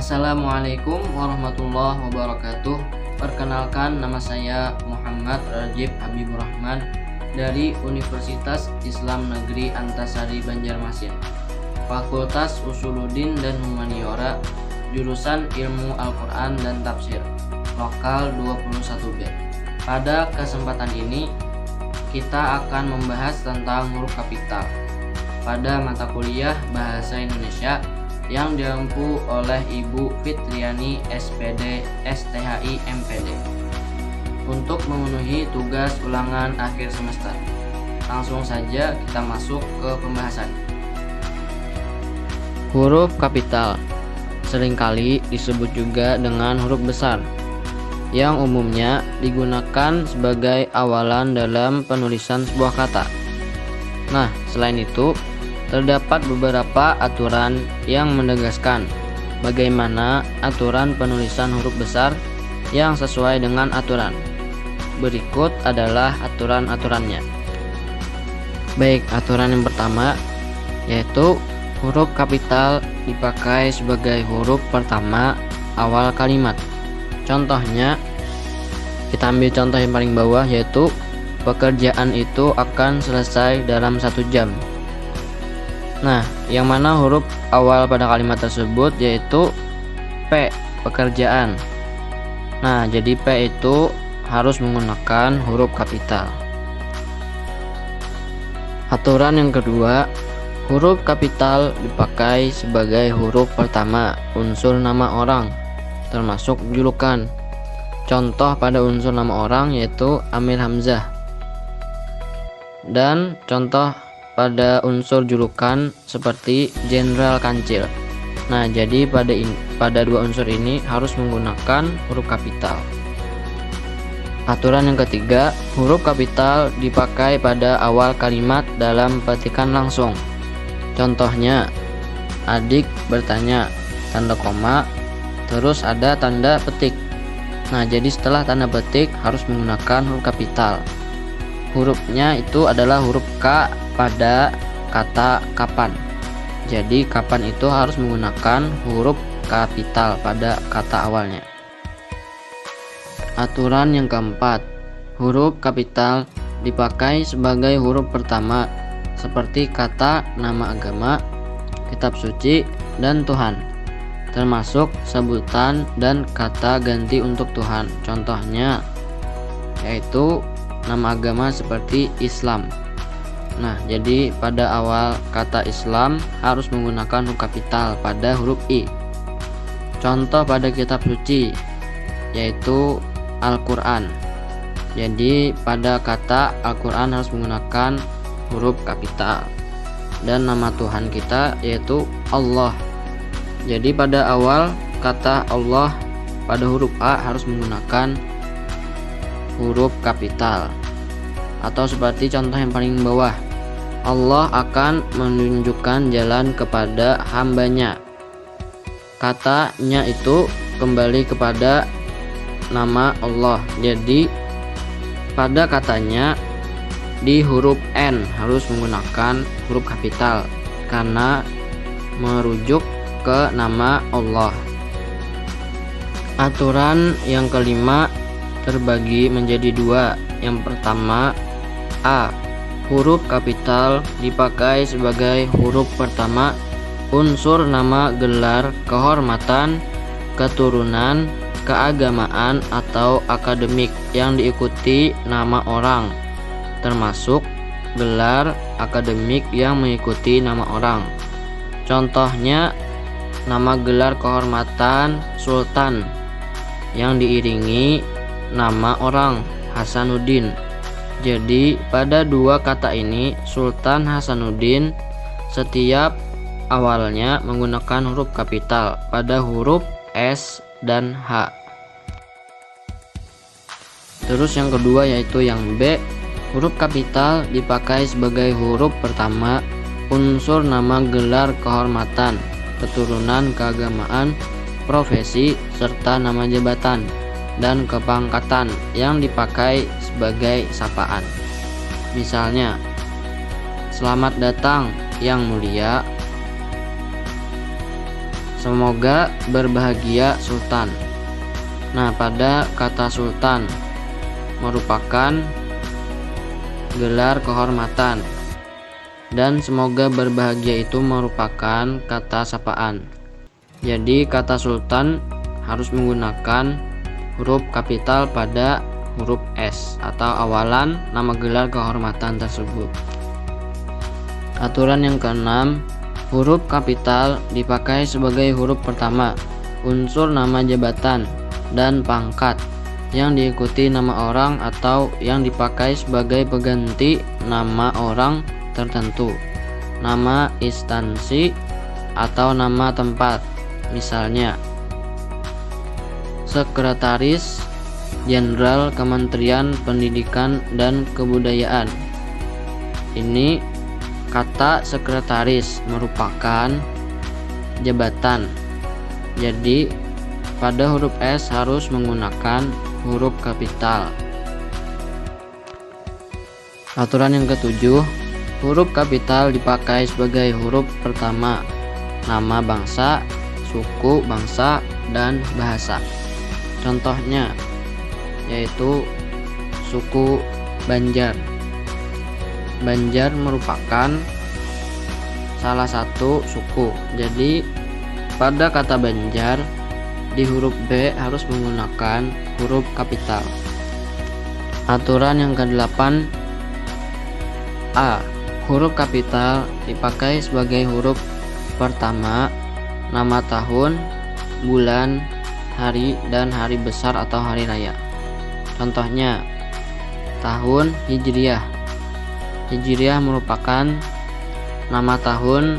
Assalamualaikum warahmatullahi wabarakatuh. Perkenalkan, nama saya Muhammad Rajib Habibur Rahman dari Universitas Islam Negeri Antasari Banjarmasin, Fakultas Usuluddin dan Humaniora, jurusan Ilmu Al-Quran dan Tafsir, lokal 21B. Pada kesempatan ini kita akan membahas tentang huruf kapital pada mata kuliah Bahasa Indonesia yang diampu oleh Ibu Fitriani SPD STHI MPD untuk memenuhi tugas ulangan akhir semester. Langsung saja kita masuk ke pembahasan. Huruf kapital seringkali disebut juga dengan huruf besar, yang umumnya digunakan sebagai awalan dalam penulisan sebuah kata. Nah, selain itu, terdapat beberapa aturan yang menegaskan bagaimana aturan penulisan huruf besar yang sesuai dengan aturan. Berikut adalah aturan-aturannya. Baik, aturan yang pertama yaitu huruf kapital dipakai sebagai huruf pertama awal kalimat. Contohnya, kita ambil contoh yang paling bawah, yaitu pekerjaan itu akan selesai dalam 1 jam. Nah, yang mana huruf awal pada kalimat tersebut yaitu P, pekerjaan. Nah, jadi P itu harus menggunakan huruf kapital. Aturan yang kedua, huruf kapital dipakai sebagai huruf pertama unsur nama orang, termasuk julukan. Contoh pada unsur nama orang yaitu Amir Hamzah. Dan contoh pada unsur julukan seperti Jenderal Kancil. Nah, jadi pada dua unsur ini harus menggunakan huruf kapital. Aturan yang ketiga, huruf kapital dipakai pada awal kalimat dalam petikan langsung. Contohnya, adik bertanya, tanda koma, terus ada tanda petik. Nah, jadi setelah tanda petik harus menggunakan huruf kapital. Hurufnya itu adalah huruf K pada kata kapan. Jadi kapan itu harus menggunakan huruf kapital pada kata awalnya. Aturan yang keempat, huruf kapital dipakai sebagai huruf pertama seperti kata nama agama, kitab suci, dan Tuhan, termasuk sebutan dan kata ganti untuk Tuhan. Contohnya yaitu nama agama seperti Islam. Nah, jadi pada awal kata Islam harus menggunakan huruf kapital pada huruf I. Contoh pada kitab suci yaitu Al-Quran. Jadi pada kata Al-Quran harus menggunakan huruf kapital. Dan nama Tuhan kita yaitu Allah. Jadi pada awal kata Allah pada huruf A harus menggunakan huruf kapital. Atau seperti contoh yang paling bawah, Allah akan menunjukkan jalan kepada hambanya. Katanya itu kembali kepada nama Allah. Jadi pada katanya di huruf N harus menggunakan huruf kapital karena merujuk ke nama Allah. Aturan yang kelima terbagi menjadi dua. Yang pertama, A, huruf kapital dipakai sebagai huruf pertama unsur nama gelar kehormatan, keturunan, keagamaan, atau akademik yang diikuti nama orang, termasuk gelar akademik yang mengikuti nama orang. Contohnya, nama gelar kehormatan Sultan yang diiringi nama orang Hasanuddin. Jadi pada dua kata ini, Sultan Hasanuddin, setiap awalnya menggunakan huruf kapital pada huruf S dan H. Terus yang kedua yaitu yang B, huruf kapital dipakai sebagai huruf pertama unsur nama gelar kehormatan, keturunan, keagamaan, profesi, serta nama jabatan dan kepangkatan yang dipakai sebagai sapaan. Misalnya, selamat datang yang mulia, Semoga berbahagia Sultan. Nah, pada kata Sultan merupakan gelar kehormatan, dan semoga berbahagia itu merupakan kata sapaan. Jadi kata Sultan harus menggunakan huruf kapital pada huruf S atau awalan nama gelar kehormatan tersebut. Aturan yang keenam, huruf kapital dipakai sebagai huruf pertama unsur nama jabatan dan pangkat yang diikuti nama orang atau yang dipakai sebagai pengganti nama orang tertentu, nama instansi atau nama tempat. Misalnya, Sekretaris Jenderal Kementerian Pendidikan dan Kebudayaan. Ini kata sekretaris merupakan jabatan. Jadi pada huruf S harus menggunakan huruf kapital. Aturan yang ketujuh, huruf kapital dipakai sebagai huruf pertama nama bangsa, suku bangsa, dan bahasa. Contohnya yaitu suku Banjar. Banjar merupakan salah satu suku. Jadi pada kata Banjar di huruf B harus menggunakan huruf kapital. Aturan yang ke-8 A. Huruf kapital dipakai sebagai huruf pertama nama tahun, bulan, hari, dan hari besar atau hari raya. Contohnya tahun Hijriah. Hijriah merupakan nama tahun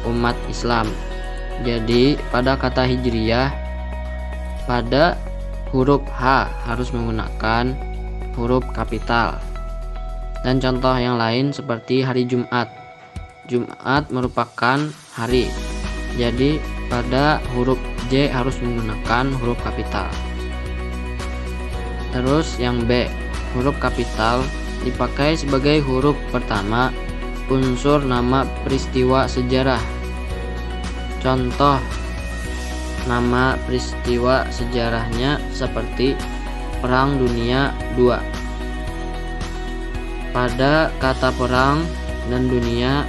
umat Islam. Jadi pada kata Hijriah pada huruf H harus menggunakan huruf kapital. Dan contoh yang lain seperti hari Jumat. Jumat merupakan hari. Jadi pada huruf J harus menggunakan huruf kapital. Terus yang B, huruf kapital dipakai sebagai huruf pertama unsur nama peristiwa sejarah. Contoh nama peristiwa sejarahnya seperti Perang Dunia II. Pada kata perang dan dunia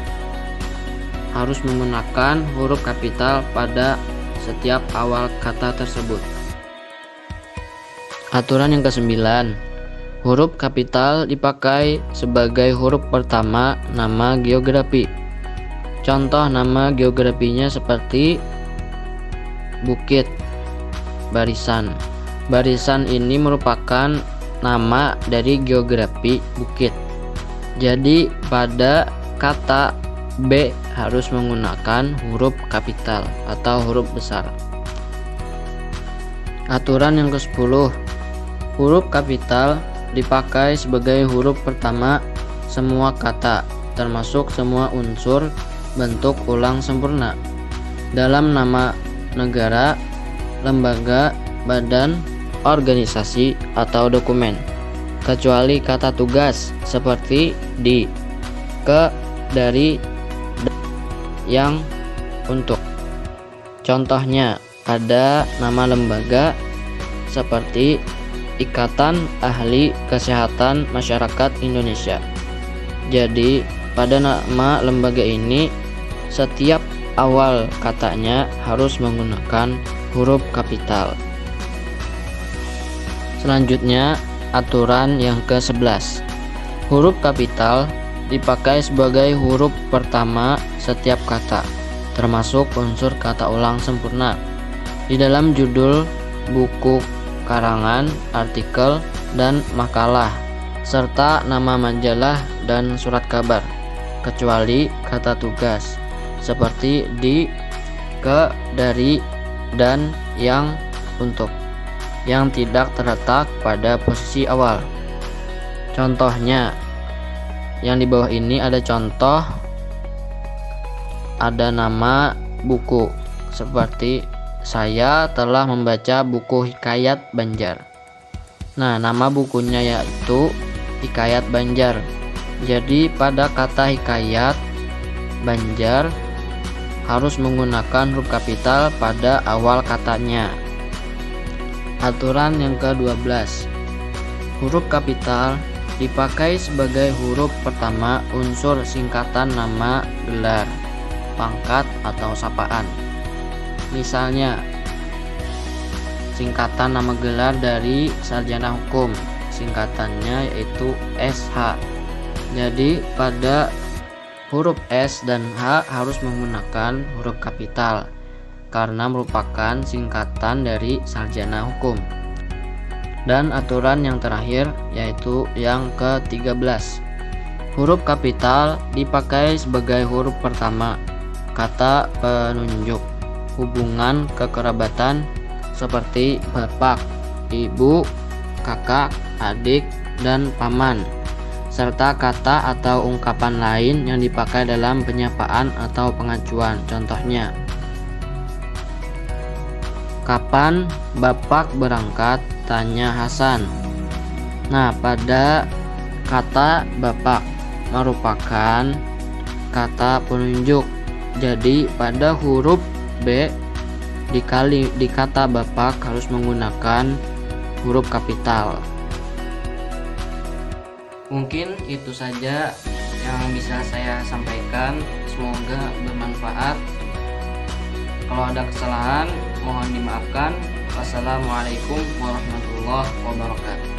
harus menggunakan huruf kapital pada setiap awal kata tersebut. Aturan yang ke-9, huruf kapital dipakai sebagai huruf pertama nama geografi. Contoh nama geografinya seperti Bukit Barisan. Barisan ini merupakan nama dari geografi bukit. Jadi pada kata B harus menggunakan huruf kapital atau huruf besar. Aturan yang ke-10, huruf kapital dipakai sebagai huruf pertama semua kata, termasuk semua unsur bentuk ulang sempurna dalam nama negara, lembaga, badan, organisasi, atau dokumen, kecuali kata tugas seperti di, ke, dari, yang, untuk. Contohnya pada nama lembaga seperti Ikatan Ahli Kesehatan Masyarakat Indonesia. Jadi pada nama lembaga ini setiap awal katanya harus menggunakan huruf kapital. Selanjutnya aturan yang ke-11, huruf kapital dipakai sebagai huruf pertama setiap kata, termasuk unsur kata ulang sempurna di dalam judul buku, karangan, artikel, dan makalah, serta nama majalah dan surat kabar, kecuali kata tugas seperti di, ke, dari, dan yang, untuk, yang tidak terletak pada posisi awal. Contohnya yang di bawah ini ada contoh, ada nama buku seperti saya telah membaca buku Hikayat Banjar. Nah, nama bukunya yaitu Hikayat Banjar. Jadi pada kata Hikayat Banjar harus menggunakan huruf kapital pada awal katanya. Aturan yang ke-12. Huruf kapital dipakai sebagai huruf pertama unsur singkatan nama, gelar, pangkat, atau sapaan. Misalnya, singkatan nama gelar dari sarjana hukum, singkatannya yaitu SH. Jadi pada huruf S dan H harus menggunakan huruf kapital karena merupakan singkatan dari sarjana hukum. Dan aturan yang terakhir yaitu yang ke-13. Huruf kapital dipakai sebagai huruf pertama kata penunjuk hubungan kekerabatan seperti bapak, ibu, kakak, adik, dan paman, serta kata atau ungkapan lain yang dipakai dalam penyapaan atau pengacuan. Contohnya, kapan bapak berangkat? Tanya Hasan. Nah, pada kata bapak merupakan kata penunjuk. Jadi pada huruf B di kata bapak harus menggunakan huruf kapital. Mungkin itu saja yang bisa saya sampaikan. Semoga bermanfaat. Kalau ada kesalahan mohon dimaafkan. Wassalamualaikum warahmatullahi wabarakatuh.